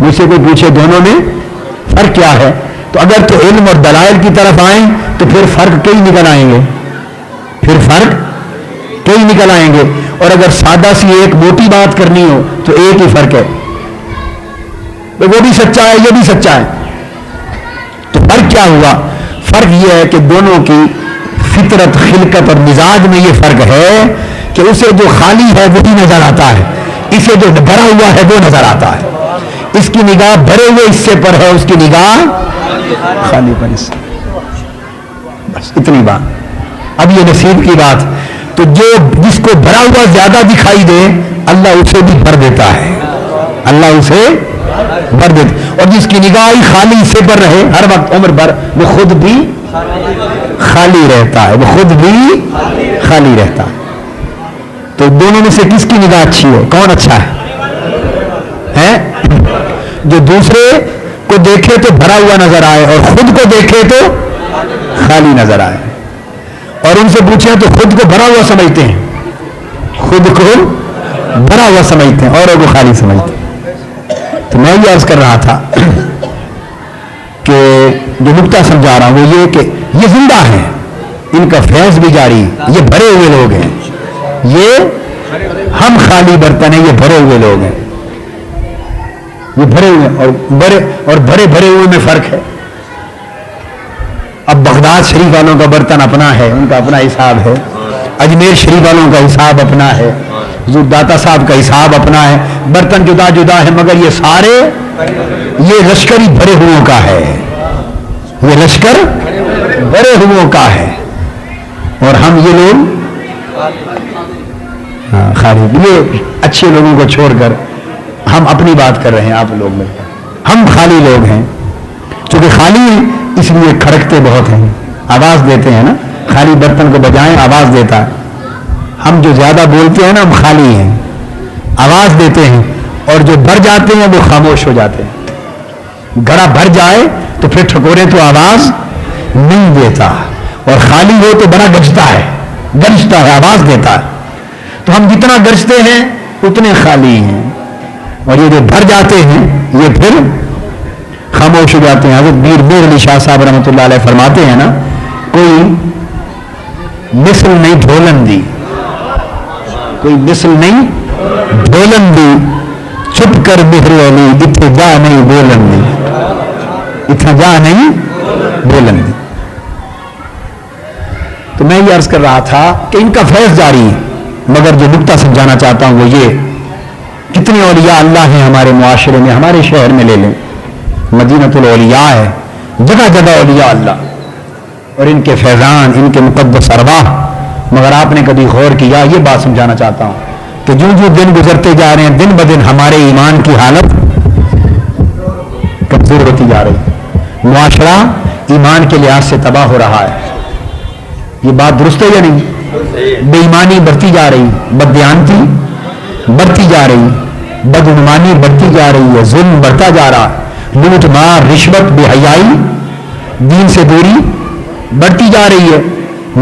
مجھ سے کوئی پوچھے دونوں میں فرق کیا ہے, تو اگر تو علم اور دلائل کی طرف آئیں تو پھر فرق کئی نکل آئیں گے, پھر فرق کئی نکل آئیں گے. اور اگر سادہ سی ایک موٹی بات کرنی ہو تو ایک ہی فرق ہے, وہ بھی سچا ہے, یہ بھی سچا ہے. تو فرق کیا ہوا؟ فرق یہ ہے کہ دونوں کی فطرت, خلقت اور مزاج میں یہ فرق ہے کہ اسے جو خالی ہے وہی نظر آتا ہے, اسے جو بھرا ہوا ہے وہ نظر آتا ہے. اس کی نگاہ بھرے ہوئے حصے پر ہے, اس کی نگاہ خالی پر حصے. بس اتنی بات. اب یہ نصیب کی بات. تو جس کو بھرا ہوا زیادہ دکھائی دے, اللہ اسے بھی بھر دیتا ہے, اللہ اسے بھر دیتا. اور جس کی نگاہ ہی خالی حصے پر رہے ہر وقت عمر بھر, وہ خود بھی خالی رہتا ہے, وہ خود بھی خالی رہتا ہے. تو دونوں میں سے کس کی نگاہ اچھی ہے, کون اچھا ہے؟ جو دوسرے کو دیکھے تو بھرا ہوا نظر آئے اور خود کو دیکھے تو خالی نظر آئے. اور ان سے پوچھیں تو خود کو بھرا ہوا سمجھتے ہیں, خود کو بھرا ہوا سمجھتے ہیں, اوروں کو خالی سمجھتے ہیں. تو میں یہ عرض کر رہا تھا کہ جو نقطہ سمجھا رہا ہوں وہ یہ کہ یہ زندہ ہیں, ان کا فیض بھی جاری, یہ بھرے ہوئے لوگ ہیں. یہ ہم خالی برتن ہیں, یہ بھرے ہوئے لوگ ہیں, یہ بھرے ہوئے. اور بھرے ہوئے میں فرق ہے. اب بغداد شریف والوں کا برتن اپنا ہے, ان کا اپنا حساب ہے. اجمیر شریف والوں کا حساب اپنا ہے, حضور داتا صاحب کا حساب اپنا ہے. برتن جدا جدا ہے, مگر یہ سارے, یہ لشکر ہی بھرے ہوئوں کا ہے, یہ لشکر بھرے ہوئوں کا ہے. اور ہم یہ لوگ خالی. یہ اچھے لوگوں کو چھوڑ کر ہم اپنی بات کر رہے ہیں, آپ لوگ میں ہم خالی لوگ ہیں. چونکہ خالی ہیں اس لیے کھڑکتے بہت ہیں, آواز دیتے ہیں نا, خالی برتن کو بجائیں آواز دیتا ہے. ہم جو زیادہ بولتے ہیں نا ہم خالی ہیں, آواز دیتے ہیں, اور جو بھر جاتے ہیں وہ خاموش ہو جاتے ہیں. گھڑا بھر جائے تو پھر ٹھکورے تو آواز نہیں دیتا, اور خالی ہو تو بڑا گرجتا ہے, آواز دیتا ہے. تو ہم جتنا گرجتے ہیں اتنے خالی ہیں, اور یہ جو بھر جاتے ہیں یہ پھر خاموش ہو جاتے ہیں. حضرت میر علی شاہ صاحب رحمۃ اللہ علیہ فرماتے ہیں نا, کوئی مثل نہیں ڈھولن دی, کوئی مثل نہیں بولن دی چھپ کر مہر علی اتنے جا نہیں بولن دی اتنا جا نہیں بولن دی. تو میں یہ عرض کر رہا تھا کہ ان کا فیض جاری ہے، مگر جو نقطہ سمجھانا چاہتا ہوں وہ یہ، کتنے اولیاء اللہ ہیں ہمارے معاشرے میں، ہمارے شہر میں لے لیں، مدینۃ الاولیاء ہے، جگہ جگہ اولیاء اللہ اور ان کے فیضان، ان کے مقدس ارواح. مگر آپ نے کبھی غور کیا؟ یہ بات سمجھانا چاہتا ہوں کہ جو جو دن گزرتے جا رہے ہیں، دن بدن ہمارے ایمان کی حالت کمزور ہوتی جا رہی ہے، معاشرہ ایمان کے لحاظ سے تباہ ہو رہا ہے. یہ بات درست ہے یا نہیں؟ بے ایمانی بڑھتی جا رہی، بددیانتی بڑھتی جا رہی، بدعنوانی بڑھتی جا رہی ہے، ظلم بڑھتا جا رہا ہے، لوٹ مار، رشوت، بے حیائی، دین سے دوری بڑھتی جا رہی ہے.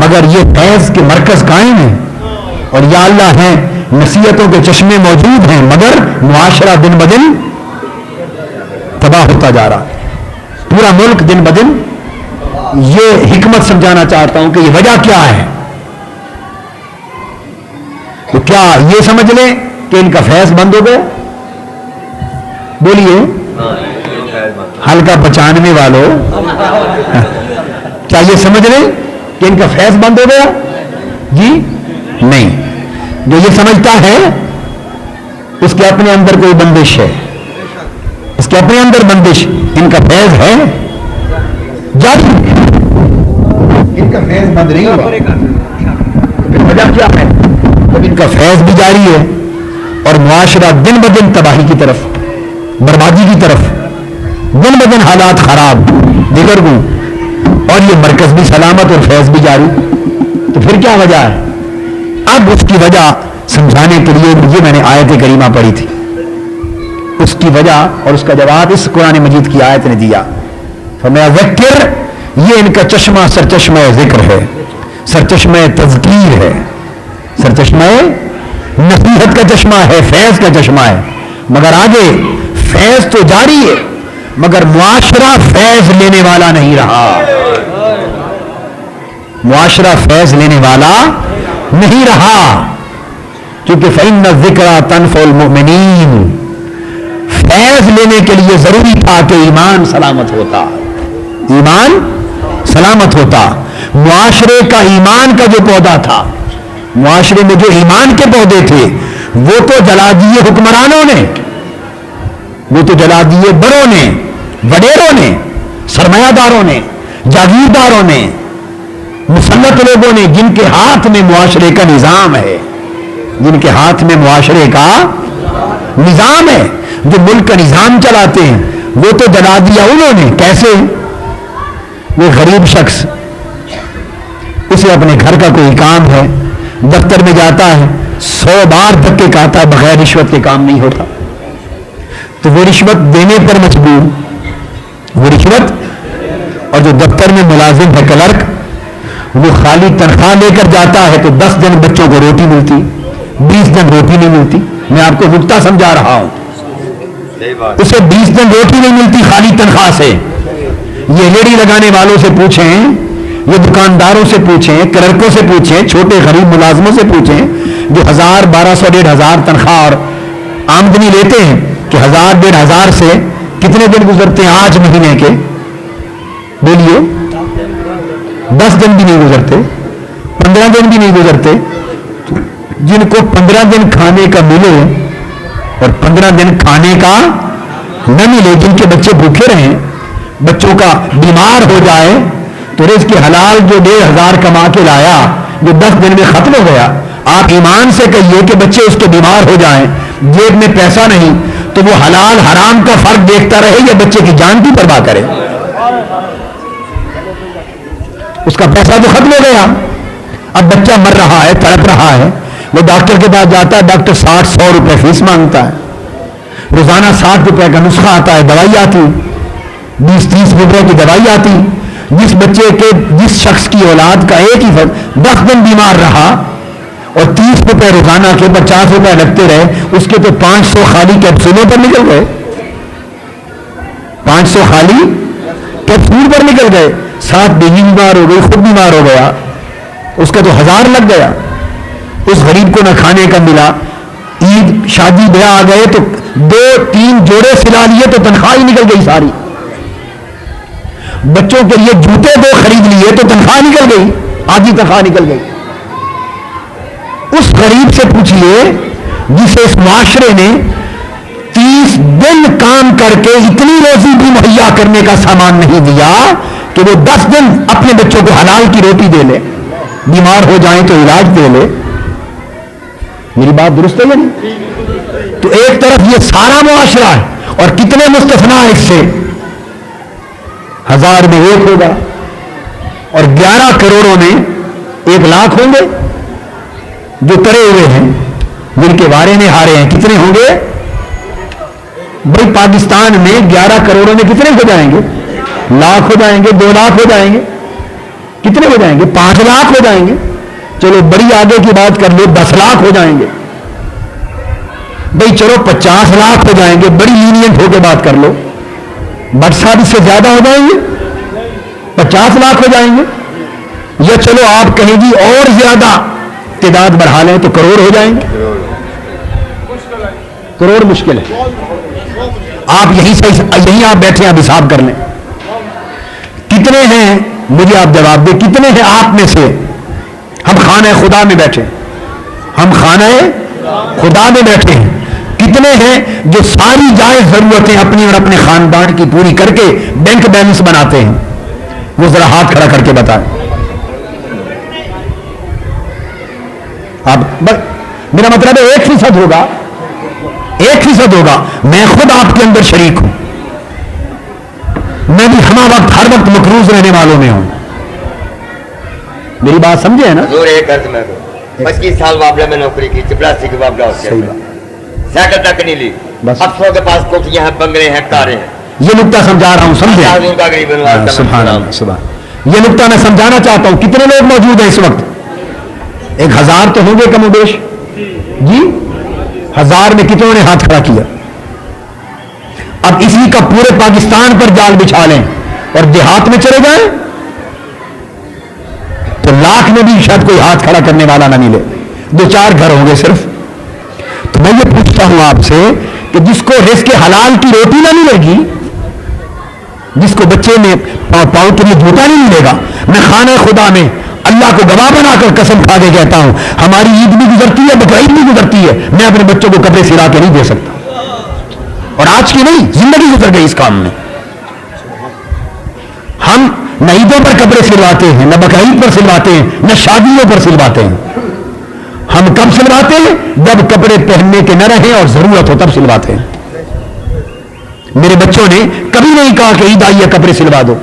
مگر یہ فیض کے مرکز قائم ہیں اور یا اللہ ہیں، نصیحتوں کے چشمے موجود ہیں، مگر معاشرہ دن بدن تباہ ہوتا جا رہا ہے، پورا ملک دن بدن. یہ حکمت سمجھانا چاہتا ہوں کہ یہ وجہ کیا ہے. تو کیا یہ سمجھ لیں کہ ان کا فیض بند ہو گیا؟ بولیے ہلکا 95 والوں، کیا یہ سمجھ لیں کہ ان کا فیض بند ہو گیا؟ جی نہیں. جو یہ سمجھتا ہے اس کے اپنے اندر کوئی بندش ہے، اس کے اپنے اندر بندش. ان کا فیض ہے جاری، ان کا فیض بند نہیں ہوا. پھر وجہ کیا ہے؟ جب ان کا فیض بھی جاری ہے اور معاشرہ دن بدن تباہی کی طرف، بربادی کی طرف، دن بدن حالات خراب دیگر گوں، اور یہ مرکز بھی سلامت اور فیض بھی جاری، تو پھر کیا وجہ ہے؟ اب اس کی وجہ سمجھانے کے لیے یہ میں نے آیت کریمہ پڑھی تھی، اس کی وجہ اور اس کا جواب اس قرآن مجید کی آیت نے دیا. فرمایا ذکر، یہ ان کا چشمہ سرچشمہ ذکر ہے، سرچشمہ تذکیر ہے، سرچشمہ نصیحت کا چشمہ ہے، فیض کا چشمہ ہے. مگر آگے فیض تو جاری ہے مگر معاشرہ فیض لینے والا نہیں رہا، معاشرہ فیض لینے والا نہیں رہا، کیونکہ فإن الذکرى تنفع المؤمنین. فیض لینے کے لیے ضروری تھا کہ ایمان سلامت ہوتا، ایمان سلامت ہوتا. معاشرے کا ایمان کا جو پودا تھا، معاشرے میں جو ایمان کے پودے تھے وہ تو جلا دیے حکمرانوں نے، وہ تو جلا دیے بڑوں نے، وڈیروں نے، سرمایہ داروں نے، جاگیرداروں نے، مسلط لوگوں نے، جن کے ہاتھ میں معاشرے کا نظام ہے، جن کے ہاتھ میں معاشرے کا نظام ہے، جو ملک کا نظام چلاتے ہیں، وہ تو جلا دیا انہوں نے. کیسے؟ وہ غریب شخص، اسے اپنے گھر کا کوئی کام ہے، دفتر میں جاتا ہے، 100 بار دھکے کھاتا ہے، بغیر رشوت کے کام نہیں ہوتا، تو وہ رشوت دینے پر مجبور، وہ رشوت. اور جو دفتر میں ملازم ہے کلرک، وہ خالی تنخواہ لے کر جاتا ہے تو 10 دن بچوں کو روٹی ملتی، 20 دن روٹی نہیں ملتی. میں آپ کو نکتہ سمجھا رہا ہوں، اسے 20 دن روٹی نہیں ملتی خالی تنخواہ سے. یہ لیڑی لگانے والوں سے پوچھیں، یہ دکانداروں سے پوچھیں، کلرکوں سے پوچھیں، چھوٹے غریب ملازموں سے پوچھیں جو 1000 1200 1500 تنخواہ اور آمدنی لیتے ہیں کہ 1000 1500 سے کتنے دن گزرتے ہیں آج مہینے کے؟ بولیے 10 دن بھی نہیں گزرتے، 15 دن بھی نہیں گزرتے. جن کو 15 دن کھانے کا ملے اور 15 دن کھانے کا نہ ملے، جن کے بچے بھوکے رہیں، بچوں کا بیمار ہو جائے تو رزق حلال جو 1500 کما کے لایا جو 10 دن میں ختم ہو گیا. آپ ایمان سے کہیے کہ بچے اس کے بیمار ہو جائیں، جیب میں پیسہ نہیں، تو وہ حلال حرام کا فرق دیکھتا رہے یا بچے کی جان کی پرواہ کرے؟ اس کا پیسہ تو ختم ہو گیا. اب بچہ مر رہا ہے، تڑپ رہا ہے، وہ ڈاکٹر کے پاس جاتا ہے، ڈاکٹر 60-100 روپے فیس مانگتا ہے، روزانہ 60 روپے کا نسخہ آتا ہے، دوائی آتی 20-30 روپے کی دوائی آتی. جس بچے کے، جس شخص کی اولاد کا ایک ہی فرق 10 دن بیمار رہا اور 30 روپے روزانہ کے 50 روپے لگتے رہے، اس کے تو 500 خالی کیپسولوں پر نکل گئے، 500 خالی کیپسول پر نکل گئے. 7 بیوی بیمار ہو گئی، خود بیمار ہو گیا، اس کا تو 1000 لگ گیا. اس غریب کو نہ کھانے کا ملا. عید شادی بیاہ آ گئے تو 2-3 جوڑے سلا لیے تو تنخواہ ہی نکل گئی ساری. بچوں کے لیے جوتے 2 خرید لیے تو تنخواہ نکل گئی, آدھی تنخواہ نکل گئی. اس غریب سے پوچھئے جسے اس معاشرے نے 30 دن کام کر کے اتنی روزی بھی مہیا کرنے کا سامان نہیں دیا کہ وہ 10 دن اپنے بچوں کو حلال کی روٹی دے لے, بیمار ہو جائیں تو علاج دے لے. میری بات درست ہے یا نہیں؟ تو ایک طرف یہ سارا معاشرہ ہے اور کتنے مستثنا اس سے, 1000 میں 1 ہوگا اور 11 کروڑوں میں 1 لاکھ ہوں گے جو ترے ہوئے ہیں, جن کے وارے میں ہارے ہیں. کتنے ہوں گے بھائی؟ پاکستان میں 11 کروڑوں میں کتنے ہو جائیں گے؟ لاکھ ہو جائیں گے, 2 لاکھ ہو جائیں گے, کتنے ہو جائیں گے؟ 5 لاکھ ہو جائیں گے. چلو بڑی آگے کی بات کر لو, 10 لاکھ ہو جائیں گے بھائی. چلو 50 لاکھ ہو جائیں گے, بڑی لینینٹ ہو کے بات کر لو. بٹ صاحب اس سے زیادہ ہو جائیں گے, 50 لاکھ ہو جائیں گے. یا چلو آپ کہیں گی اور زیادہ تعداد بڑھا لیں تو کروڑ ہو جائیں گے. کروڑ مشکل ہے. آپ یہیں آپ بیٹھے آپ حساب کر لیں کتنے ہیں. مجھے آپ جواب دیں کتنے ہیں آپ میں سے, ہم خانہ خدا میں بیٹھے, ہم خانہ خدا میں بیٹھے ہیں, کتنے ہیں جو ساری جائز ضرورتیں اپنی اور اپنے خاندان کی پوری کر کے بینک بیلنس بناتے ہیں؟ وہ ذرا ہاتھ کھڑا کر کے بتائیں. اب میرا مطلب ہے 1% ہوگا, 1% ہوگا. میں خود آپ کے اندر شریک ہوں, میں بھی ہمہ وقت ہر وقت مقروض رہنے والوں میں ہوں. میری بات سمجھے نا؟ 25 سال بابلہ میں نوکری کی, چپراسی کی بابلہ ہوتے ہیں, سائیکل تک نہیں لی. افسروں کے پاس کوٹیاں ہیں, بنگلے ہیں, کاریں ہیں. یہ نقطہ سمجھا رہا ہوں, سمجھے؟ سبحان اللہ, سبحان. یہ نقطہ میں سمجھانا چاہتا ہوں. کتنے لوگ موجود ہیں اس وقت؟ 1000 تو ہوں گے کم و بیش جی. 1000 میں کتنوں نے ہاتھ کھڑا کیا؟ اب اسی کا پورے پاکستان پر جال بچھا لیں اور دیہات میں چلے جائیں تو لاکھ میں بھی شاید کوئی ہاتھ کھڑا کرنے والا نہ ملے, 2-4 گھر ہوں گے صرف. تو میں یہ پوچھتا ہوں آپ سے کہ جس کو رزق حلال کی روٹی نہ ملے گی, جس کو بچے میں پاؤں کے لیے جوتا نہیں ملے گا, میں خانہ خدا میں اللہ کو گواہ بنا کر قسم کھا کے کہتا ہوں ہماری عید بھی گزرتی ہے, بقرعید بھی گزرتی ہے, میں اپنے بچوں کو کپڑے سلا کے نہیں دے سکتا. اور آج کی نہیں, زندگی گزر گئی اس کام میں. ہم نہ عیدوں پر کپڑے سلواتے ہیں, نہ بقرعید پر سلواتے ہیں, نہ شادیوں پر سلواتے ہیں. ہم کب سلواتے ہیں؟ جب کپڑے پہننے کے نہ رہیں اور ضرورت ہو تب سلواتے ہیں. میرے بچوں نے کبھی نہیں کہا کہ عید آئی ہے کپڑے سلوا دو,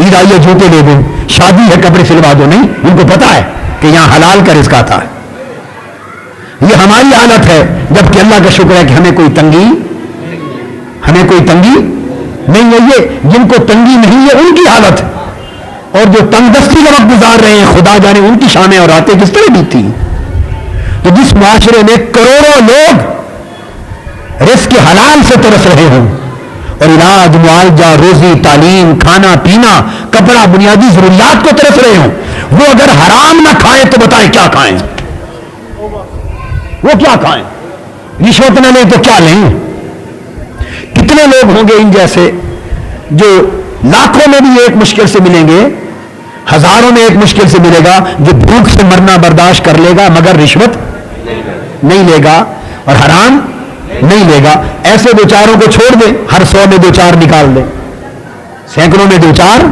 عید آئی ہے جوتے لے دو, شادی ہے کپڑے سلوا دو. نہیں, ان کو پتا ہے کہ یہاں حلال کا رزق آتا ہے. یہ ہماری حالت ہے, جبکہ اللہ کا شکر ہے کہ ہمیں کوئی تنگی نہیں ہے. یہ جن کو تنگی نہیں ہے ان کی حالت ہے, اور جو تنگ دستی کا وقت گزار رہے ہیں خدا جانے ان کی شامیں اور راتیں کس طرح بیتتی ہیں. تو جس معاشرے میں کروڑوں لوگ رزق حلال سے ترس رہے ہوں اور علاج, معالجہ, روزی, تعلیم, کھانا پینا, کپڑا, بنیادی ضروریات کو ترس رہے ہوں, وہ اگر حرام نہ کھائیں تو بتائیں کیا کھائیں؟ وہ کیا کھائیں؟ رشوت نہ لیں تو کیا لیں؟ کتنے لوگ ہوں گے ان جیسے جو لاکھوں میں بھی ایک مشکل سے ملیں گے, ہزاروں میں ایک مشکل سے ملے گا, جو بھوک سے مرنا برداشت کر لے گا مگر رشوت نہیں لے گا اور حرام نہیں لے گا. ایسے 2-4 کو چھوڑ دیں, ہر 100 میں 2-4 نکال دیں, سینکڑوں میں 2-4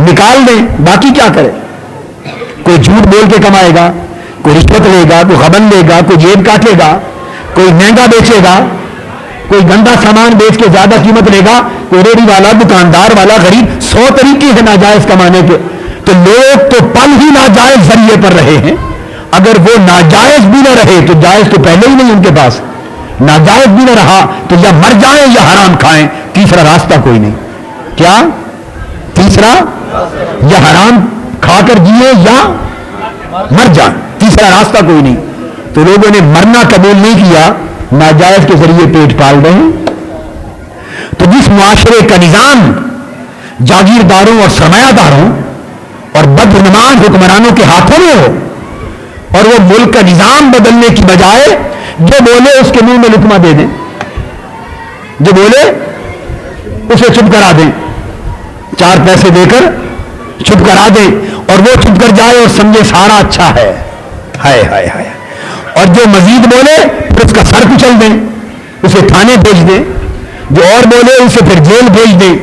نکال دیں, باقی کیا کرے؟ کوئی جھوٹ بول کے کمائے گا, کوئی رشوت لے گا, کوئی غبن لے گا, کوئی جیب کاٹے گا, کوئی مہنگا بیچے گا, کوئی گندا سامان بیچ کے زیادہ قیمت لے گا, کوئی ریڑھی والا, دکاندار والا, غریب. 100 طریقے ہیں ناجائز کمانے کے. تو لوگ تو پل ہی ناجائز ذریعے پر رہے ہیں. اگر وہ ناجائز بھی نہ رہے تو جائز تو پہلے ہی نہیں ان کے پاس, ناجائز بھی نہ رہا تو یا مر جائیں یا حرام کھائیں, تیسرا راستہ کوئی نہیں. کیا تیسرا؟ یا حرام کھا کر جیے یا مر جائیں, تیسرا راستہ کوئی نہیں. تو لوگوں نے مرنا قبول نہیں کیا, ناجائز کے ذریعے پیٹ پال رہے ہیں. تو جس معاشرے کا نظام جاگیرداروں اور سرمایہ داروں اور بدعنوان حکمرانوں کے ہاتھوں میں ہو, اور وہ ملک کا نظام بدلنے کی بجائے جو بولے اس کے منہ میں لقمہ دے دیں، جو بولے اسے چپ کرا دیں، 4 پیسے دے کر چپ کرا دیں، اور وہ چپ کر جائے اور سمجھے سارا اچھا ہے، ہائے ہائے ہائے، اور جو مزید بولے پھر اس کا سر کچل دیں، اسے تھانے بھیج دیں، جو اور بولے اسے پھر جیل بھیج دیں،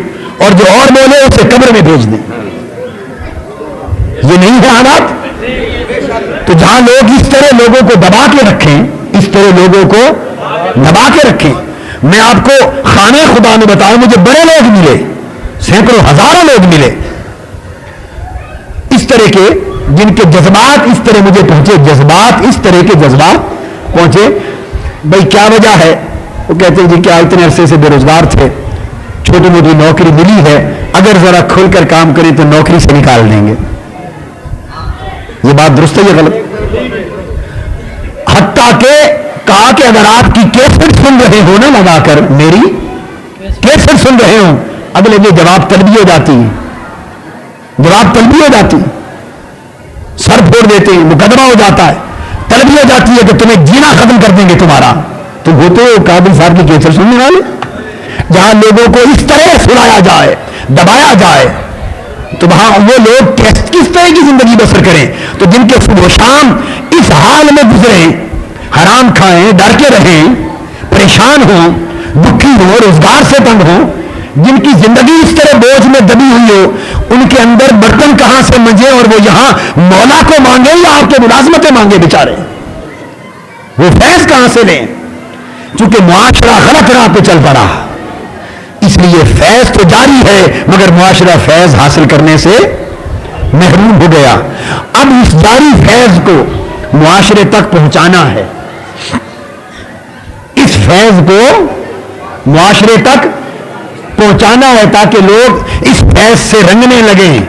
اور جو اور بولے اسے قبر میں بھیج دیں۔ یہ نہیں ہے حالات؟ تو جہاں لوگ اس طرح لوگوں کو دبا کے رکھیں، اس طرح لوگوں کو دبا کے رکھیں، میں آپ کو خانے خدا میں بتاؤں، مجھے بڑے لوگ ملے، سینکڑوں ہزاروں لوگ ملے اس طرح کے، جن کے جذبات اس طرح مجھے پہنچے، جذبات اس طرح کے جذبات پہنچے، بھئی کیا وجہ ہے؟ وہ کہتے ہیں جی کیا اتنے عرصے سے بے روزگار تھے، چھوٹی موٹی نوکری ملی ہے، اگر ذرا کھل کر کام کریں تو نوکری سے نکال دیں گے۔ یہ بات درست ہے یا غلط؟ حتیٰ کہ کہا کہ اگر آپ کی کیسٹ سن رہے ہو نا لگا کر، میری کیسٹ سن رہے ہوں، اگلے دن جواب طلبی ہو جاتی ہے، جواب طلبی ہو جاتی، سر پھوڑ دیتے ہیں، مقدمہ ہو جاتا ہے، طلبی ہو جاتی ہے کہ تمہیں جینا ختم کر دیں گے تمہارا۔ تم ہوتے ہو قابل صاحب کی کیسٹ سننے والے، جہاں لوگوں کو اس طرح سنایا جائے، دبایا جائے، تو وہاں وہ لوگ کس طرح کی زندگی بسر کریں؟ تو جن کے صبح و شام اس حال میں گزریں، حرام کھائیں، ڈر کے رہیں، پریشان ہوں، دکھی ہوں، روزگار سے تنگ ہوں، جن کی زندگی اس طرح بوجھ میں دبی ہوئی ہو، ان کے اندر برتن کہاں سے منجے اور وہ یہاں مولا کو مانگے یا آپ کے ملازمتیں مانگے بیچارے، وہ فیض کہاں سے لیں؟ چونکہ معاشرہ غلط راہ پہ چل پڑا، اس لیے فیض تو جاری ہے مگر معاشرہ فیض حاصل کرنے سے محروم ہو گیا۔ اب اس جاری فیض کو معاشرے تک پہنچانا ہے، اس فیض کو معاشرے تک پہنچانا ہے تاکہ لوگ اس فیض سے رنگنے لگیں۔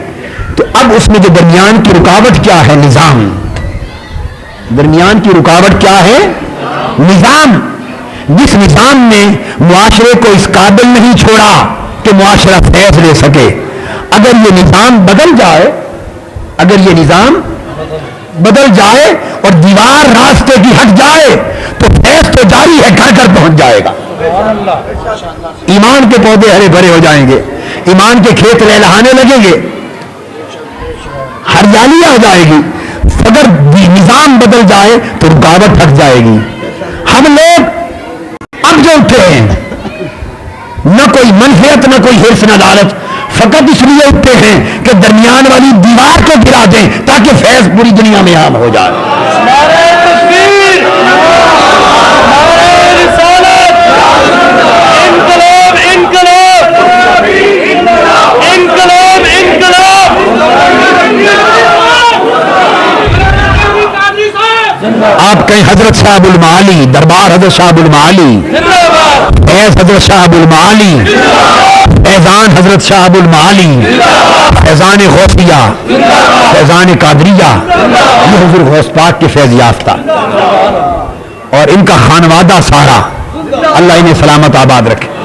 تو اب اس میں جو درمیان کی رکاوٹ کیا ہے؟ نظام۔ درمیان کی رکاوٹ کیا ہے؟ نظام۔ جس نظام نے معاشرے کو اس قابل نہیں چھوڑا کہ معاشرہ فیض لے سکے، اگر یہ نظام بدل جائے، اگر یہ نظام بدل جائے اور دیوار راستے کی ہٹ جائے تو فیض تو جاری ہے، گھر گھر پہنچ جائے گا، ایمان کے پودے ہرے بھرے ہو جائیں گے، ایمان کے کھیت لہلہانے لگیں گے، ہریالی آ جائے گی۔ اگر نظام بدل جائے تو رکاوٹ ہٹ جائے گی۔ ہم لوگ اب جو اٹھے ہیں، نہ کوئی منفیت، نہ کوئی حرص، نہ لالچ، فقط اس لیے اٹھتے ہیں کہ درمیان والی دیوار کو گرا دیں تاکہ فیض پوری دنیا میں عام ہو جائے۔ نعرہ تکبیر، نعرہ رسالت، انقلاب انقلاب، انقلاب انقلاب۔ آپ کہیں حضرت صاحب المعالی، دربار حضرت صاحب المعالی، فیض حضرت صاحب المعالی، فیضان حضرت صاحب المعالی، فیضان غوثیہ، فیضان قادریہ، یہ حضور غوث پاک کے فیض یافتہ اور ان کا خانوادہ سارا، اللہ انہیں سلامت آباد رکھے۔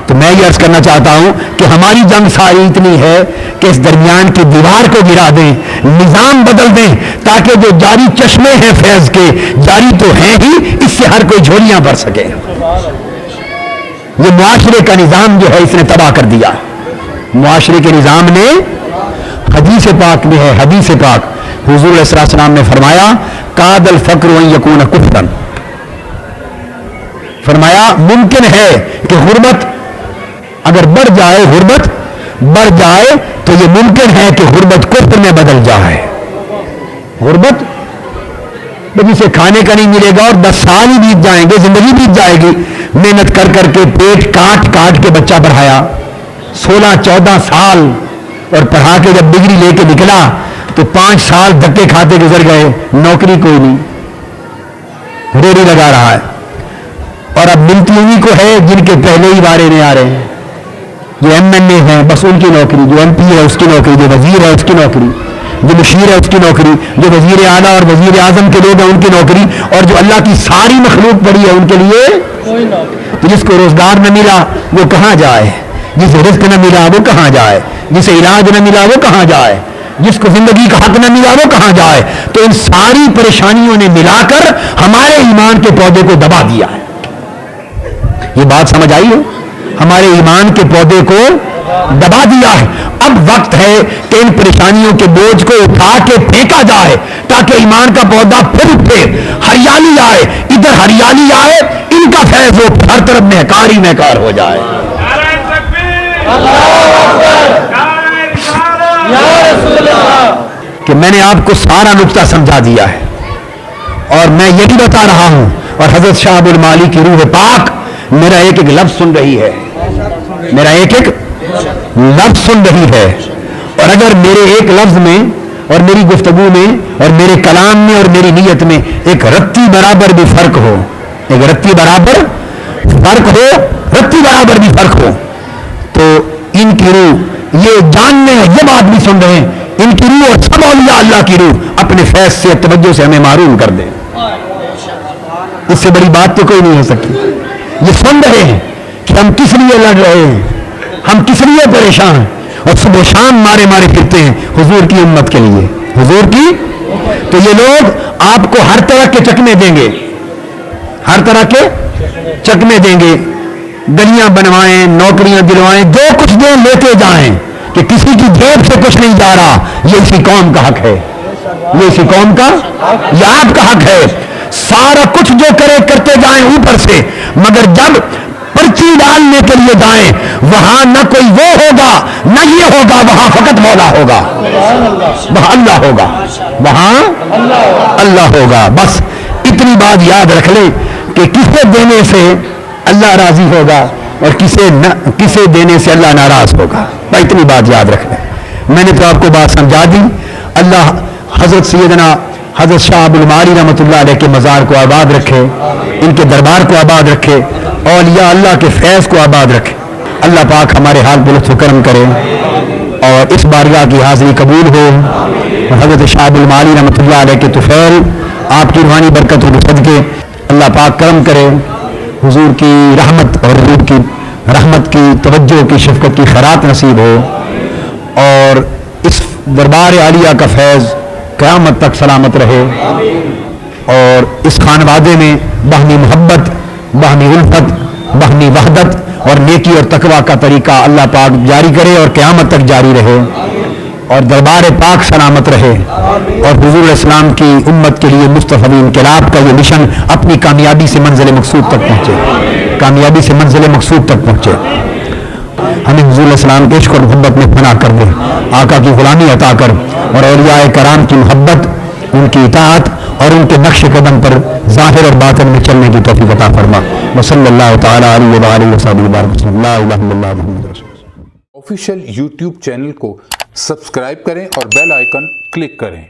تو میں یہ عرض کرنا چاہتا ہوں کہ ہماری جنگ ساری اتنی ہے کہ اس درمیان کی دیوار کو گرا دیں، نظام بدل دیں تاکہ جو جاری چشمے ہیں فیض کے، جاری تو ہیں ہی، اس سے ہر کوئی جھولیاں بھر سکے۔ یہ معاشرے کا نظام جو ہے اس نے تباہ کر دیا۔ معاشرے کے نظام نے، حدیث پاک میں ہے، حدیث پاک حضور علیہ السلام نے فرمایا کاد الفقر ان یکون کفرا، فرمایا ممکن ہے کہ غربت اگر بڑھ جائے، غربت بڑھ جائے تو یہ ممکن ہے کہ غربت کفر میں بدل جائے۔ غربت جسے کھانے کا نہیں ملے گا اور 10 سال ہی بیت جائیں گے، زندگی بیت جائے گی، محنت کر کر کے پیٹ کاٹ کاٹ کے بچہ پڑھایا 16-14 سال، اور پڑھا کے جب ڈگری لے کے نکلا تو 5 سال دھکے کھاتے گزر گئے، نوکری کوئی نہیں، ریڑھی لگا رہا ہے، اور اب ملتی انہیں کو ہے جن کے پہلے ہی بارے نہیں آ رہے ہیں، جو MLA ہیں بس ان کی نوکری، جو MP ہے اس کی نوکری، جو وزیر ہے اس کی نوکری، جو مشیر ہے اس کی نوکری، جو وزیر اعلیٰ اور وزیر اعظم کے لوگ ہیں ان کی نوکری، اور جو اللہ کی ساری مخلوق پڑی ہے ان کے لیے تو جس کو روزگار نہ ملا وہ کہاں جائے، جسے رزق نہ ملا وہ کہاں جائے، جسے علاج نہ ملا وہ کہاں جائے، جس کو زندگی کا حق نہ ملا وہ کہاں جائے. تو ان ساری پریشانیوں نے ملا کر ہمارے ایمان کے پودے کو دبا دیا ہے. یہ بات سمجھ آئی ہے؟ ہمارے ایمان کے پودے کو دبا دیا ہے. اب وقت ہے کہ ان پریشانیوں کے بوجھ کو اٹھا کے پھینکا جائے تاکہ ایمان کا پودا پھر اٹھے, ہریالی آئے. ادھر ہریالی آئے, ان کا فیض ہو, ہر طرف محکار ہی محکار ہو جائے. کہ میں نے آپ کو سارا نقطہ سمجھا دیا ہے اور میں یہی بتا رہا ہوں, اور حضرت شاہ ابو المعالی کی روح پاک میرا ایک ایک لفظ سن رہی ہے, میرا ایک ایک لفظ سن رہی ہے. اور اگر میرے ایک لفظ میں اور میری گفتگو میں اور میرے کلام میں اور میری نیت میں ایک رتی برابر بھی فرق ہو, ایک رتی برابر فرق ہو, رتی برابر بھی فرق ہو, تو ان کی روح یہ جاننے ہیں, یہ بات بھی سن رہے ہیں, ان کی روح اور سب اولیاء اللہ کی روح اپنے فیض سے توجہ سے ہمیں محروم کر دیں. اس سے بڑی بات تو کوئی نہیں ہو سکتی. یہ سن رہے ہیں کہ ہم کس لیے لڑ رہے ہیں, ہم کس لیے پریشان ہیں, اور صبح شام مارے مارے پھرتے ہیں حضور کی امت کے لیے, حضور کی. تو یہ لوگ آپ کو ہر طرح کے چکمے دیں گے, ہر طرح کے چکمے دیں گے, گلیاں بنوائیں, نوکریاں دلوائیں, جو کچھ دیں لیتے جائیں, کہ کسی کی جیب سے کچھ نہیں جا رہا. یہ اسی قوم کا حق ہے, یہ اسی قوم کا, یہ آپ کا حق ہے. سارا کچھ جو کرے کرتے جائیں اوپر سے, مگر جب پرچی ڈالنے کے لیے جائیں وہاں نہ کوئی وہ ہوگا نہ یہ ہوگا, وہاں فقط مولا ہوگا, وہاں اللہ ہوگا, وہاں اللہ ہوگا. بس اتنی بات یاد رکھ لیں کہ کسے دینے سے اللہ راضی ہوگا اور کسے دینے سے اللہ ناراض ہوگا. اتنی بات یاد رکھ لیں. میں نے تو آپ کو بات سمجھا دی. اللہ حضرت سیدنا حضرت شاہ ابو المعالی رحمۃ اللہ علیہ کے مزار کو آباد رکھے, ان کے دربار کو آباد رکھے, اولیاء اللہ کے فیض کو آباد رکھے. اللہ پاک ہمارے حال پہ لطف و کرم کرے اور اس بارگاہ کی حاضری قبول ہو. حضرت شاہ ابو المعالی رحمۃ اللہ علیہ کے طفیل آپ کی روحانی برکتوں کے صدقے اللہ پاک کرم کرے, حضور کی رحمت اور حضور کی رحمت کی توجہ کی شفقت کی خیرات نصیب ہو, اور اس دربار عالیہ کا فیض قیامت تک سلامت رہے, اور اس خانوادے میں باہمی محبت, باہمی الفت, باہمی وحدت اور نیکی اور تقوی کا طریقہ اللہ پاک جاری کرے اور قیامت تک جاری رہے, اور دربار پاک سلامت رہے, اور حضور اسلام کی امت کے لیے مصطفی انقلاب کا یہ مشن اپنی کامیابی سے منزل مقصود تک پہنچے, کامیابی سے منزل مقصود تک پہنچے. ہمیں حضور اسلام کے عشق اور محبت میں پناہ کر دے, آقا کی غلامی عطا کر, اور اولیاء کرام کی محبت, ان کی اطاعت اور ان کے نقش قدم پر ظاہر اور باطن میں چلنے کی توفیق عطا فرما. وصلی اللہ تعالی علیہ وآلہ وصحبہ وبارک وسلم. لا الہ الا اللہ محمد رسول اللہ. آفیشیل یوٹیوب چینل کو سبسکرائب کریں اور بیل آئیکن کلک کریں.